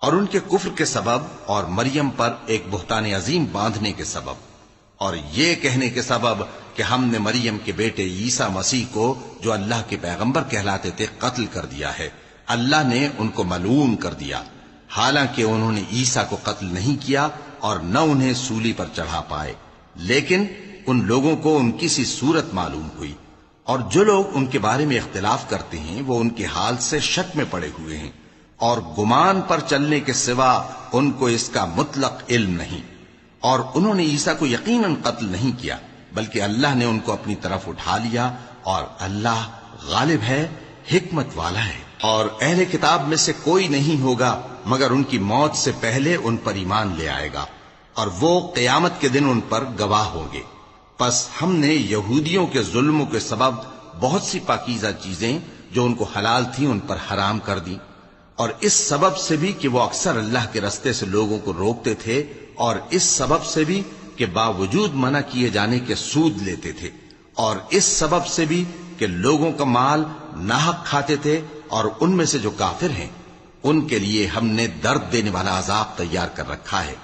اور ان کے کفر کے سبب اور مریم پر ایک بہتان عظیم باندھنے کے سبب اور یہ کہنے کے سبب کہ ہم نے مریم کے بیٹے عیسیٰ مسیح کو جو اللہ کے پیغمبر کہلاتے تھے قتل کر دیا ہے، اللہ نے ان کو ملعون کر دیا، حالانکہ انہوں نے عیسیٰ کو قتل نہیں کیا اور نہ انہیں سولی پر چڑھا پائے، لیکن ان لوگوں کو ان کی سی صورت معلوم ہوئی، اور جو لوگ ان کے بارے میں اختلاف کرتے ہیں وہ ان کے حال سے شک میں پڑے ہوئے ہیں، اور گمان پر چلنے کے سوا ان کو اس کا مطلق علم نہیں، اور انہوں نے عیسیٰ کو یقیناً قتل نہیں کیا بلکہ اللہ نے ان کو اپنی طرف اٹھا لیا، اور اللہ غالب ہے، حکمت والا ہے۔ اور اہل کتاب میں سے کوئی نہیں ہوگا مگر ان کی موت سے پہلے ان پر ایمان لے آئے گا، اور وہ قیامت کے دن ان پر گواہ ہوں گے۔ پس ہم نے یہودیوں کے ظلموں کے سبب بہت سی پاکیزہ چیزیں جو ان کو حلال تھیں ان پر حرام کر دی، اور اس سبب سے بھی کہ وہ اکثر اللہ کے رستے سے لوگوں کو روکتے تھے، اور اس سبب سے بھی کہ باوجود منع کیے جانے کے سود لیتے تھے، اور اس سبب سے بھی کہ لوگوں کا مال ناحق کھاتے تھے، اور ان میں سے جو کافر ہیں ان کے لیے ہم نے درد دینے والا عذاب تیار کر رکھا ہے۔